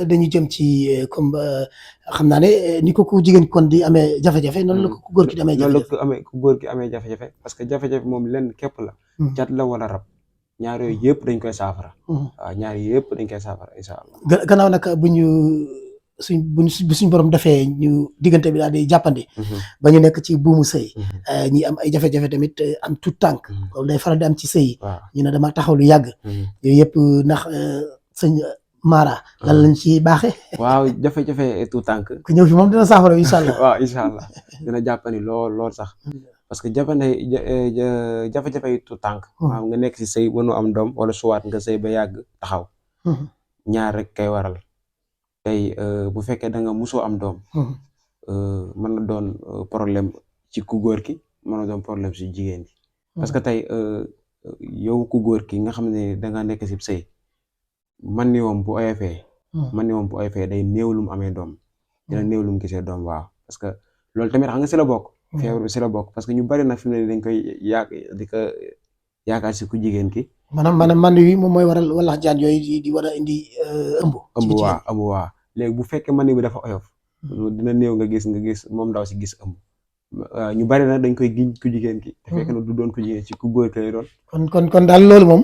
dañu jëm ci comme xam naa ne ni ko ku jigéen kon di amee jafe-jafe noonu la ko ku góor ki di amee noonu la jafe-jafe. ko amee ku góor ki amee jafe-jafe parce que jafe-jafe moom lenn képp la. cat la wala rab. ñaar yooyu yëpp dañ koy saafara. waaw ñaar yëpp dañ koy saafara incha allah. gannaaw nag bu ñu suñ borom defee ñu diggante bi daal di jàppandi. ba ñu nekk ci buumu sëy. ñi am ay jafe-jafe tamit am tout tànk. loolu day faral di am ci sëy. ñu ne dama taxaw lu yàgg. yooyu yëpp ndax sëñ Mara. lan lañ ci baaxee. waaw jafe-jafe tout tànk. ku ñëw fi moom dina saafara incha allah. waaw incha allah dina jàppandi lool sax. parce que jafe-jafe yi tout tànk. maanaam nga nekk si sëy mënu am doom wala suwaat nga sëy ba yàgg taxaw. ñaar rek kay waral. tey bu fekkee da nga musoo am doom. mën na doon problème ci ku góor ki mën na doon problème si jigéen ki. parce que tey yow ku góor ki nga xam ne da nga nekk si sëy man ni woom bu oyofee day néew lu mu amee doom. dina néew lu mu gisee doom waaw parce que loolu tamit xam nga si la bokk. feebar bi si la bokk parce que ñu bari nag fi mu ne dañ koy yaakaar si ku jigéen ki. maanaam man wi moom mooy waral walax jaan yooyu di war a indi ëmb. ëmb waaw léegi bu fekkee man bi dafa oyof. dina néew nga gis moom ndaw si gis ëmb. ñu bari nag dañ koy giñ ku jigéen ki. te fekk na du doon ku jigéen ci ku góor ki lay doon. kon daal loolu moom.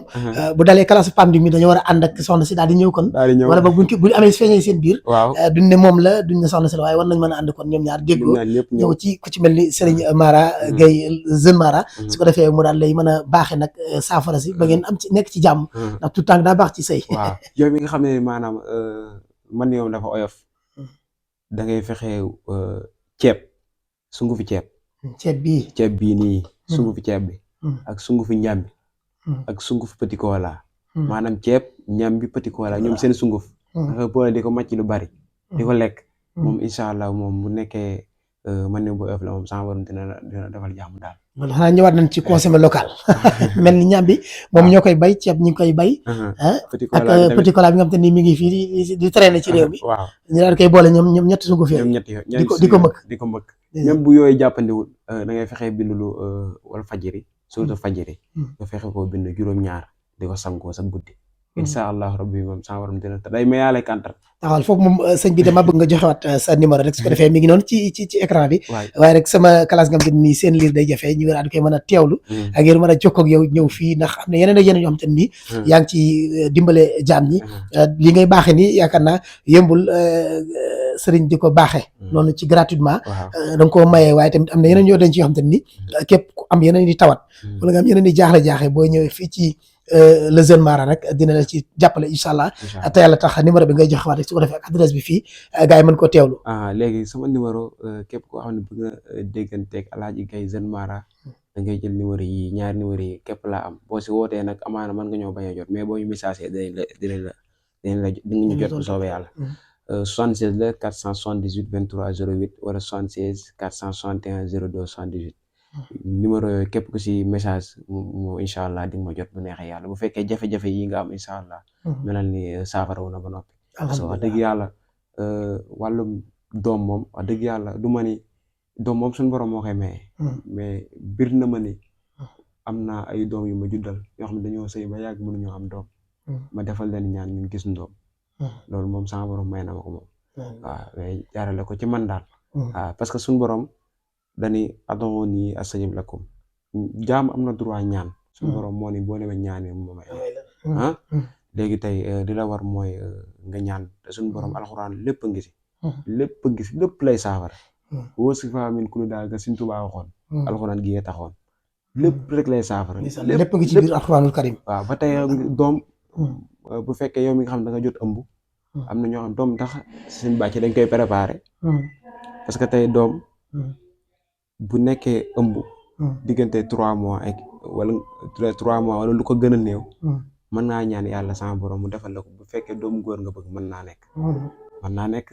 bu dalee classe PAM mi dañoo war a ànd ak soxna si daal di ñëw kon. wala boog buñ amee feeñee seen biir. waaw duñ ne moom la duñ ne soxna si la waaye war nañ mën a ànd kon ñoom ñaar déggoo. ñëw ci ku ci mel ni Serigne Mara Gueye jeune Mara. su ko defee mu daal lay mën a baaxee nag saafara si ba ngeen am ci nekk ci jàmm. ndax tout temps daa baax ci sëy. waaw yow mi nga xam ne maanaam man yow dafa oyof. da ngay fexe ceeb sungufi ceeb. ceeb bii nii sungufi ceeb bi. ak sungufi njàmbi. ak sunguf petit cola. maanaam ceeb njàmbi petit cola ñoom seen sunguf. nga boole di ko màcc lu bari. di ko lekk. moom incha allah moom bu nekkee man bu oyof la moom sama borom dina defal jàmm daal. loolu xanaa ñëwaat nañ ci consommé local mel ni ñàmbi moom ñoo koy bay ceeb ñu ngi koy bay. ak petit cola bi nga xam te ni mi ngi fii di traîner ci réew mi. waaw ñu daal koy boole ñoom ñetti sunguf yooyu. di ko mëkk. même bu yooyu jàppandiwul da ngay fexe bind lu wal fajiri surtout fajiri nga fexe koo bind juróom-ñaar di ko sangoo sa guddi incha allah rabbi moom sama waram dina day mayaale kantar taxawal foofu moom sëñ bi dama bëgg nga joxewaat sa numéro rek su ko defee mi ngi noonu ci écran bi waaye rek sama classe nga xam te nii seen liir day jafe ñu daal di koy mën a teewlu ak yéen mën a jokkoo ak yow ñëw fii ndax am na yeneen ak yeneen yoo xam te nii yaa ngi ci dimbale jaam ñi li ngay baaxee nii yaakaar naa yëmbul sëriñ di ko baaxee noonu ci gratuitement da nga koo mayee waaye tamit am na yeneen yoo dañ ci yoo xam te ni képp ku am yeneen di tawat wala nga am yeneen di jaaxle boo ñëwee fii ci le jeune Mara rek dina la ci jàppale incha allah te yàlla tax numéro bi ngay joxe waat rek su ko defee ak adresse bi fii gars yi mën koo teewlu. léegi sama numéro képp koo xam ne bëgg nga dégganteeg Alaaji Gaye jeune Mara da ngay jël numéro yi ñaari numéro yi képp laa am boo si wootee nag amaana mën nga ñoo bañ a jot mais boo ñu message dinañ la di nga ñu jot bu soobee yàlla. 76 la 478 23 08 wala 76 461 02 78. numéro yooyu képp ku si message mu incha allah di nga ma jot bu neexee yàlla bu fekkee jafe-jafe yi nga am incha allah. melal ni saafara wu na ba noppi. parce que wax dëgg yàlla wàllum doom moom wax dëgg yàlla du ma ni doom moom suñu borom moo koy maye. mais bir na ma ni am naa ay doom yu ma juddal yoo xam ne dañoo sëy ba yàgg mënuñoo am doom. ma defal leen ñaan ñu gis doom. loolu moom sama borom may na ma ko moom. waaw mais jaarale ko ci man daal. waaw parce que suñu borom. dani ad'uuni astajib lakum jaam am na droit ñaan suñu borom moo ni boo demee ñaanee moom may léegi tey di la war mooy nga ñaan te suñu borom alxuraan lépp a ngi si lépp lay saafara wa shifaa min kulli daa nga Sëñ Tuubaa waxoon alxuraan gi yee taxoon lépp rek lay saafara lépp ngi ci biir alxuraanul karim waaw ba tey doom bu fekkee yow mi nga xam ne da nga jot ëmb am na ñoo xam doom tax seen bàcc dañ koy préparer parce que tey doom bu nekkee ëmb diggante 3 mois ak wala 3 mois wala lu ko gën a néew mën naa ñaan yàlla sama borom mu defal la ko bu fekkee doomu góor nga bëgg mën naa nekk